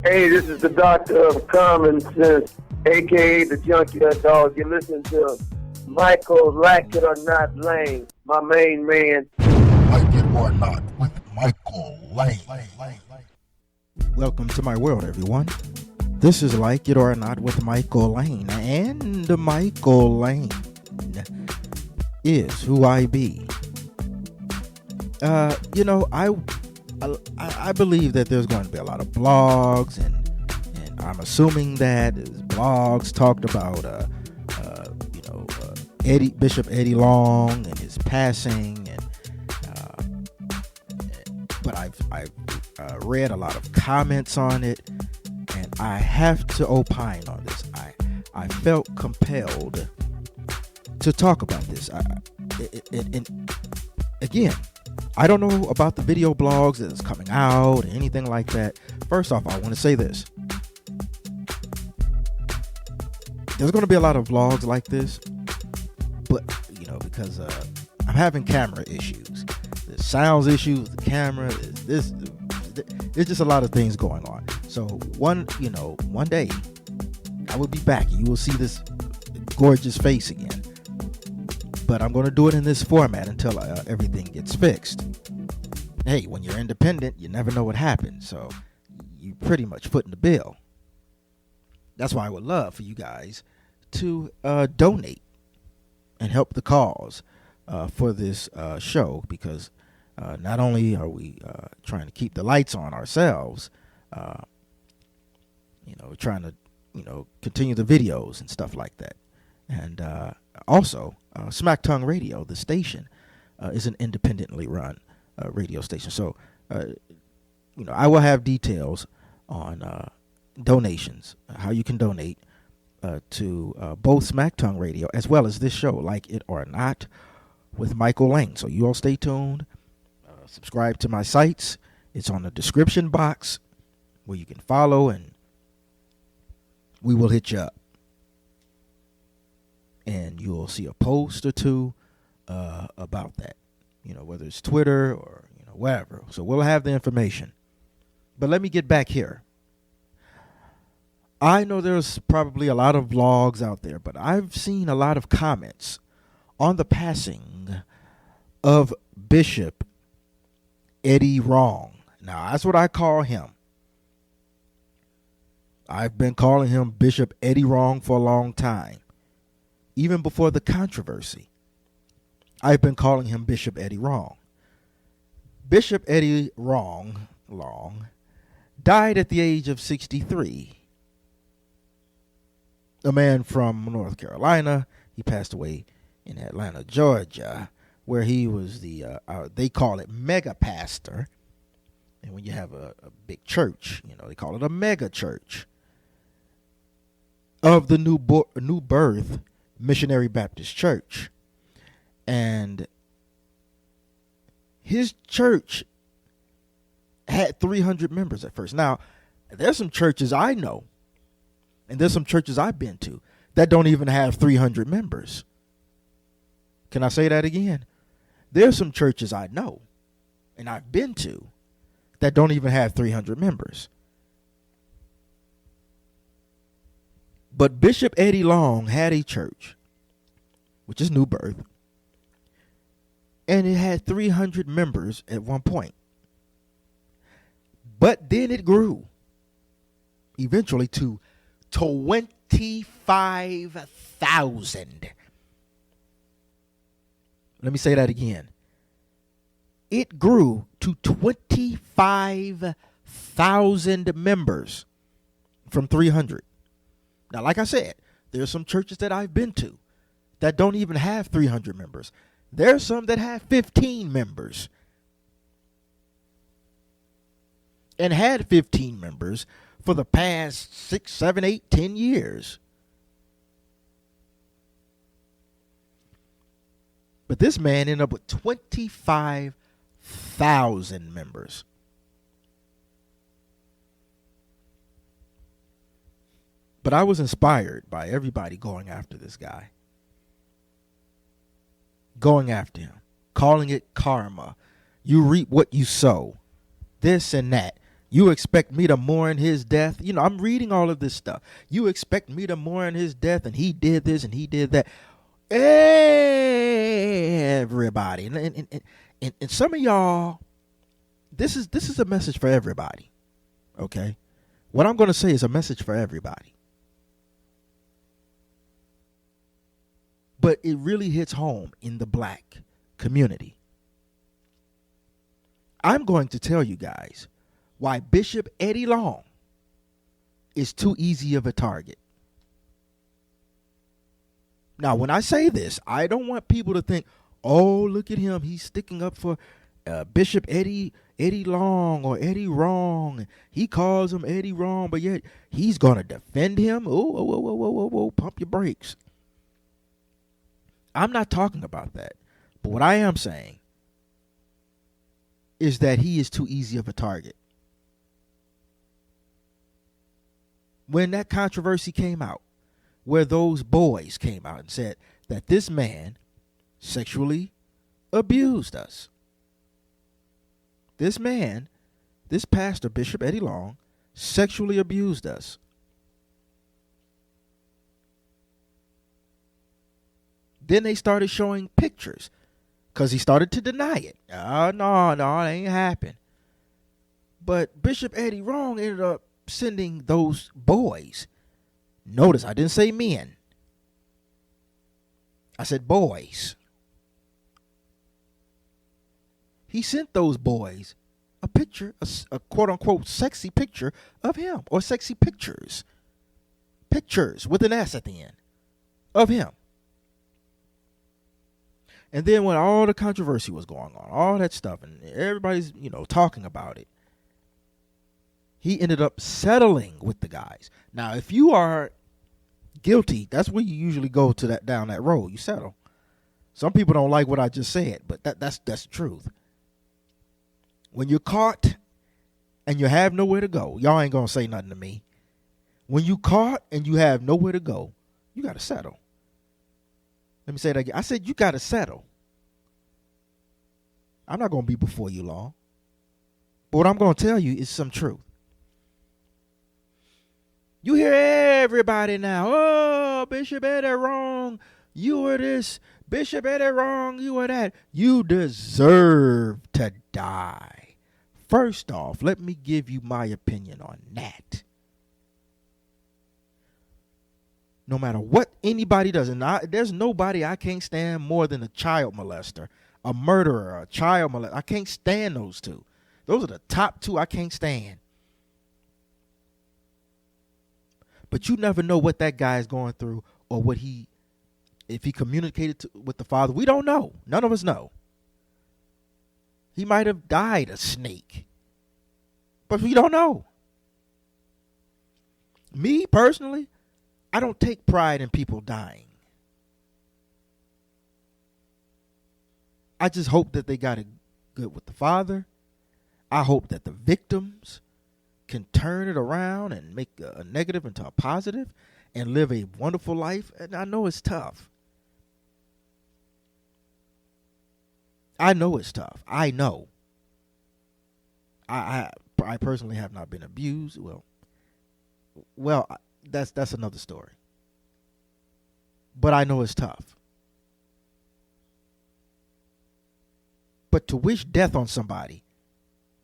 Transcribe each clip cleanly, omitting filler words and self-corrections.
Hey, this is the Doctor of Common Sense, a.k.a. the Junkyard Dog. You listen to Michael Like It or Not Lane, my main man. Like It or Not with Michael Lane. Welcome to my world, everyone. This is Like It or Not with Michael Lane, and Michael Lane is who I be. I believe that there's going to be a lot of blogs, and I'm assuming that blogs talked about Bishop Eddie Long and his passing, but I've read a lot of comments on it, and I have to opine on this. I felt compelled to talk about this. And again, I don't know about the video blogs that's coming out or anything like that. First off, I want to say this. There's going to be a lot of vlogs like this, but, because I'm having camera issues. There's sounds issues, the camera, there's just a lot of things going on. So one day I will be back and you will see this gorgeous face again. But I'm going to do it in this format until everything gets fixed. Hey, when you're independent, you never know what happens. So you pretty much footing the bill. That's why I would love for you guys to donate and help the cause for this show, because not only are we trying to keep the lights on ourselves, trying to continue the videos and stuff like that. And also, Smack Tongue Radio, the station, is an independently run radio station. So, I will have details on donations, how you can donate to both Smack Tongue Radio as well as this show, Like It or Not, with Michael Lane. So you all stay tuned. Subscribe to my sites. It's on the description box where you can follow, and we will hit you up. And you'll see a post or two about that, whether it's Twitter or, wherever. So we'll have the information. But let me get back here. I know there's probably a lot of vlogs out there, but I've seen a lot of comments on the passing of Bishop Eddie Wrong. Now, that's what I call him. I've been calling him Bishop Eddie Wrong for a long time. Even before the controversy, I've been calling him Bishop Eddie Wrong. Bishop Eddie Long died at the age of 63. A man from North Carolina. He passed away in Atlanta, Georgia, where he was they call it mega pastor. And when you have a big church, they call it a mega church of the New Birth Missionary Baptist Church. And his church had 300 members at first. Now, there's some churches I know, and there's some churches I've been to that don't even have 300 members. Can I say that again? There's some churches I know and I've been to that don't even have 300 members. But Bishop Eddie Long had a church, which is New Birth, and it had 300 members at one point. But then it grew eventually to 25,000. Let me say that again. It grew to 25,000 members from 300. Now, like I said, there's some churches that I've been to that don't even have 300 members. There's some that have 15 members. And had 15 members for the past 6, 7, 8, 10 years. But this man ended up with 25,000 members. But I was inspired by everybody going after this guy. Going after him. Calling it karma. You reap what you sow. This and that. You expect me to mourn his death? You know, I'm reading all of this stuff. You expect me to mourn his death, and he did this and he did that. Everybody, and some of y'all, this is a message for everybody. Okay, what I'm going to say is a message for everybody. But it really hits home in the black community. I'm going to tell you guys why Bishop Eddie Long is too easy of a target. Now, when I say this, I don't want people to think, oh, look at him. He's sticking up for Bishop Eddie Long or Eddie Wrong. He calls him Eddie Wrong, but yet he's going to defend him. Oh, pump your brakes. I'm not talking about that. But what I am saying is that he is too easy of a target. When that controversy came out, where those boys came out and said that this man sexually abused us. This man, this pastor, Bishop Eddie Long, sexually abused us. Then they started showing pictures because he started to deny it. No, it ain't happened. But Bishop Eddie Wrong ended up sending those boys. Notice I didn't say men. I said boys. He sent those boys a picture, a quote-unquote sexy picture of him, or sexy pictures. Pictures with an S at the end of him. And then when all the controversy was going on, all that stuff, and everybody's, talking about it, he ended up settling with the guys. Now, if you are guilty, that's where you usually go to down that road. You settle. Some people don't like what I just said, but that's the truth. When you're caught and you have nowhere to go, y'all ain't gonna say nothing to me. When you caught and you have nowhere to go, you gotta settle. Let me say that again. I said you gotta settle. I'm not gonna be before you long. But what I'm gonna tell you is some truth. You hear everybody now, oh, Bishop Eddie Wrong, you are this. Bishop Eddie Wrong, you are that. You deserve to die. First off, let me give you my opinion on that. No matter what anybody does, and there's nobody I can't stand more than a child molester, a murderer, a child molester. I can't stand those two. Those are the top two I can't stand. But you never know what that guy is going through, or if he communicated with the Father. We don't know. None of us know. He might have died a snake. But we don't know. Me, personally, I don't take pride in people dying. I just hope that they got it good with the Father. I hope that the victims can turn it around and make a negative into a positive and live a wonderful life. And I know it's tough. I know it's tough. I know. I personally have not been abused. Well, that's another story. But I know it's tough. But to wish death on somebody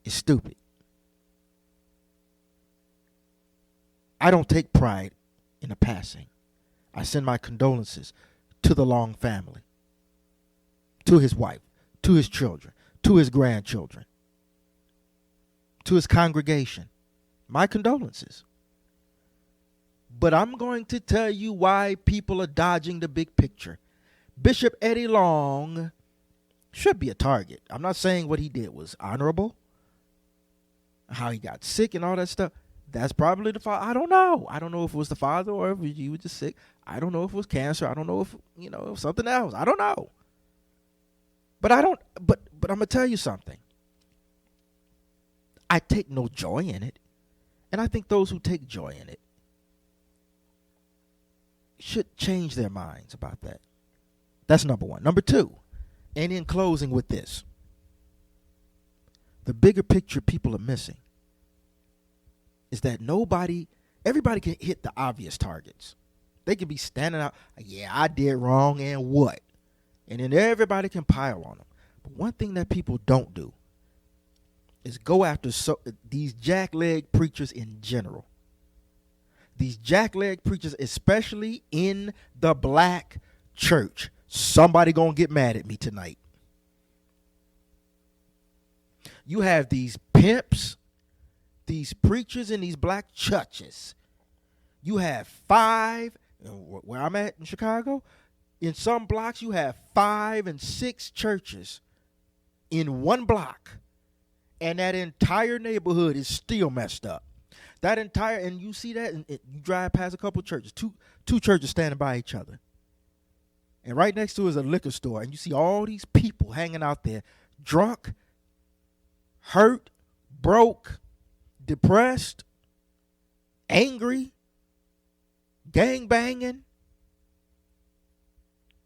is stupid. I don't take pride in a passing. I send my condolences to the Long family, to his wife, to his children, to his grandchildren, to his congregation. My condolences. But I'm going to tell you why people are dodging the big picture. Bishop Eddie Long should be a target. I'm not saying what he did was honorable, how he got sick and all that stuff. That's probably the father. I don't know. I don't know if it was the father or if he was just sick. I don't know if it was cancer. I don't know if, it was something else. I don't know. But I'm going to tell you something. I take no joy in it. And I think those who take joy in it should change their minds about that. That's number one. Number two, and in closing with this, the bigger picture people are missing is that everybody can hit the obvious targets. They can be standing out, yeah, I did wrong, and what? And then everybody can pile on them. But one thing that people don't do is go after these jackleg preachers in general. These jackleg preachers, especially in the black church. Somebody gonna get mad at me tonight. You have these pimps, these preachers in these black churches. You have 5, where I'm at in Chicago, in some blocks you have 5 and 6 churches in one block. And that entire neighborhood is still messed up. And you see that, and you drive past a couple of churches, two churches standing by each other. And right next to it is a liquor store, and you see all these people hanging out there, drunk, hurt, broke, depressed, angry, gang banging.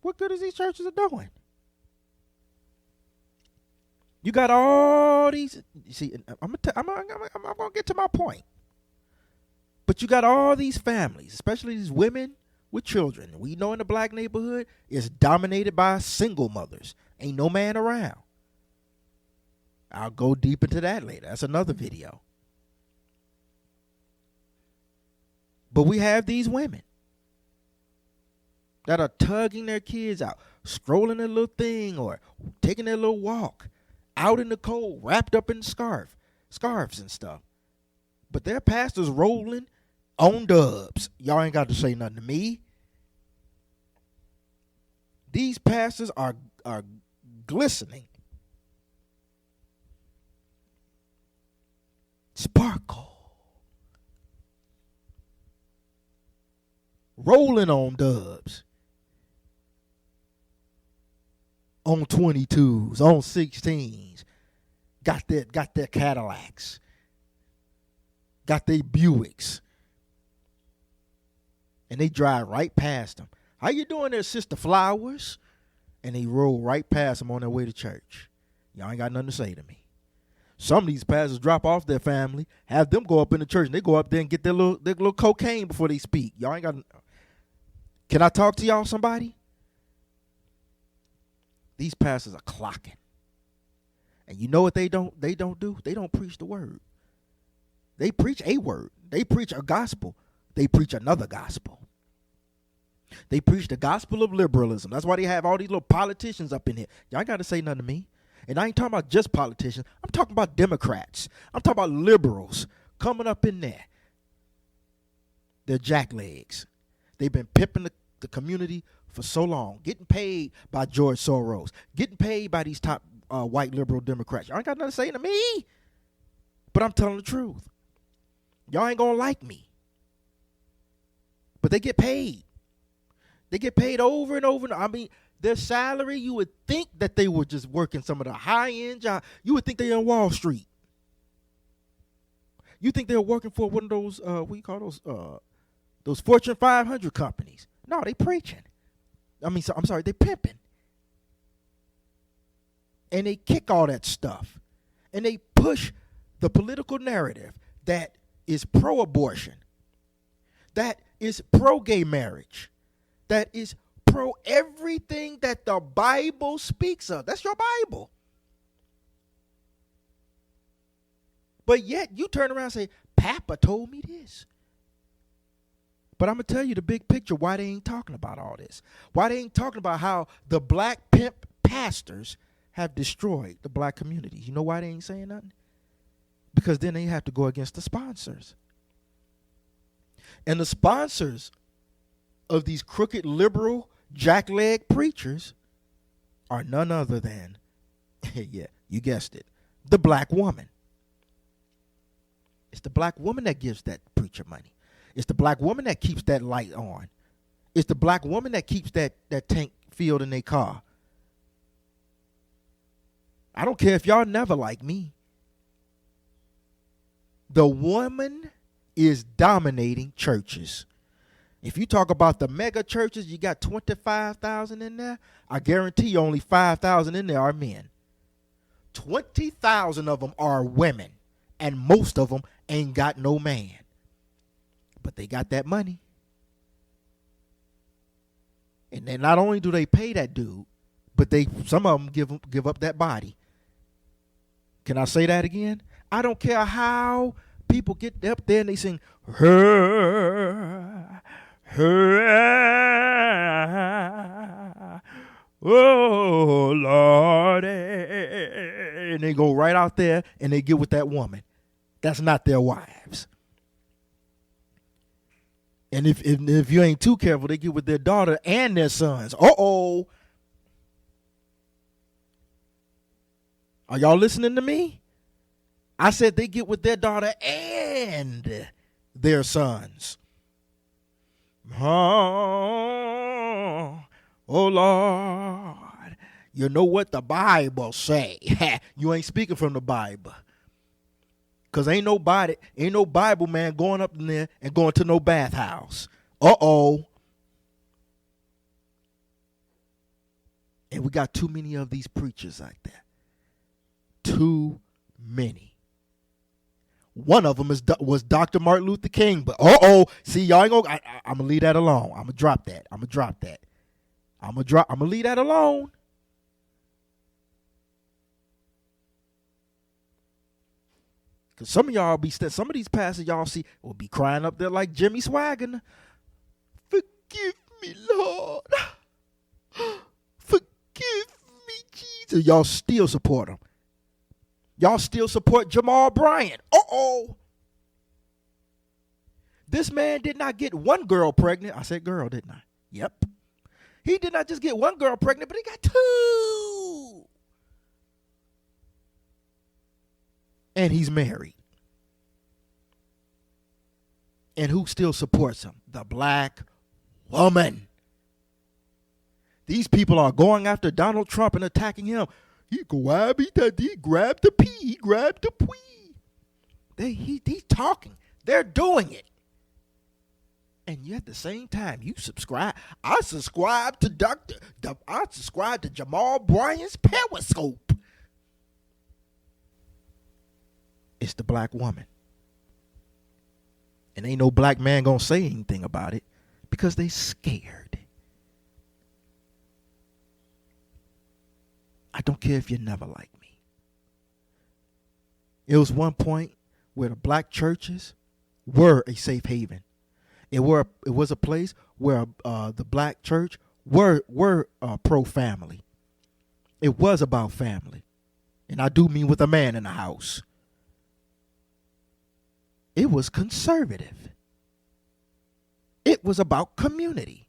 What good is these churches are doing? You got all these. You see, I'm gonna get to my point. But you got all these families, especially these women with children. We know in the black neighborhood it's dominated by single mothers. Ain't no man around. I'll go deep into that later. That's another video. But we have these women that are tugging their kids out, strolling their little thing or taking their little walk out in the cold, wrapped up in scarves and stuff. But their pastors rolling on dubs. Y'all ain't got to say nothing to me. These pastors are glistening. Sparkle. Rolling on dubs. On 22s, on 16s. Got their Cadillacs. Got their Buicks. And they drive right past them. How you doing there, Sister Flowers? And they roll right past them on their way to church. Y'all ain't got nothing to say to me. Some of these pastors drop off their family, have them go up in the church, and they go up there and get their little cocaine before they speak. Y'all ain't got. Can I talk to y'all, somebody? These pastors are clocking. And you know what they don't do? They don't preach the word. They preach a word. They preach a gospel. They preach another gospel. They preach the gospel of liberalism. That's why they have all these little politicians up in here. Y'all got to say nothing to me. And I ain't talking about just politicians. I'm talking about Democrats. I'm talking about liberals coming up in there. They're jacklegs. They've been pimping the community for so long, getting paid by George Soros, getting paid by these top white liberal Democrats. Y'all ain't got nothing to say to me. But I'm telling the truth. Y'all ain't going to like me. But they get paid. They get paid over and over. I mean, their salary, you would think that they were just working some of the high-end jobs. You would think they're on Wall Street. You think they're working for one of those, what do you call those Fortune 500 companies. No, they preaching. They pimping. And they kick all that stuff. And they push the political narrative that is pro-abortion, that is pro-gay marriage, that is pro everything that the Bible speaks of. That's your Bible. But yet you turn around and say, Papa told me this. But I'm going to tell you the big picture, why they ain't talking about all this. Why they ain't talking about how the black pimp pastors have destroyed the black community. You know why they ain't saying nothing? Because then they have to go against the sponsors. And the sponsors of these crooked liberal jackleg preachers are none other than, yeah, you guessed it, the black woman. It's the black woman that gives that preacher money. It's the black woman that keeps that light on. It's the black woman that keeps that tank filled in their car. I don't care if y'all never like me. The woman is dominating churches. If you talk about the mega churches, you got 25,000 in there. I guarantee you only 5,000 in there are men. 20,000 of them are women. And most of them ain't got no man. But they got that money. And then not only do they pay that dude, but some of them give up that body. Can I say that again? I don't care how people get up there and they sing, her, oh, Lord. And they go right out there and they get with that woman. That's not their wives. And if you ain't too careful, they get with their daughter and their sons. Uh-oh. Are y'all listening to me? I said they get with their daughter and their sons. Oh, Lord. You know what the Bible say. You ain't speaking from the Bible. Because ain't no Bible man going up in there and going to no bathhouse. Uh-oh. And we got too many of these preachers like that. Too many. One of them was Dr. Martin Luther King. But see, y'all ain't gonna. I'm gonna leave that alone. I'm gonna drop that. I'm gonna leave that alone. Cause some of these pastors y'all see will be crying up there like Jimmy Swaggart. Forgive me, Lord. Forgive me, Jesus. Y'all still support him. Y'all still support Jamal Bryant. This man did not get one girl pregnant. I said girl, didn't I? Yep. He did not just get one girl pregnant, but he got two. And he's married. And who still supports him? The black woman. These people are going after Donald Trump and attacking him. He grabbed the P. He grabbed the P. He's talking. They're doing it. And yet at the same time, you subscribe. I subscribe to Jamal Bryant's Periscope. It's the black woman. And ain't no black man gonna say anything about it because they scared. I don't care if you never like me. It was one point where the black churches were a safe haven. It was a place where the black church were pro-family. It was about family. And I do mean with a man in the house. It was conservative. It was about community.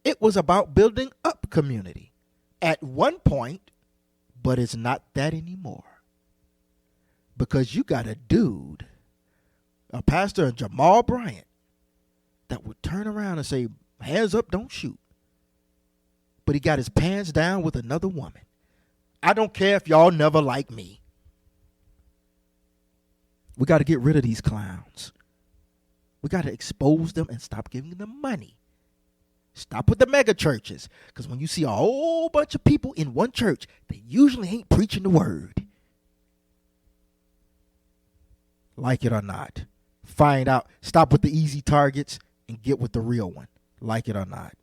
It was about building up community. At one point, but it's not that anymore. Because you got a dude, a pastor, Jamal Bryant, that would turn around and say, hands up, don't shoot. But he got his pants down with another woman. I don't care if y'all never like me. We got to get rid of these clowns. We got to expose them and stop giving them money. Stop with the mega churches. Because when you see a whole bunch of people in one church, they usually ain't preaching the word. Like it or not. Find out. Stop with the easy targets and get with the real one. Like it or not.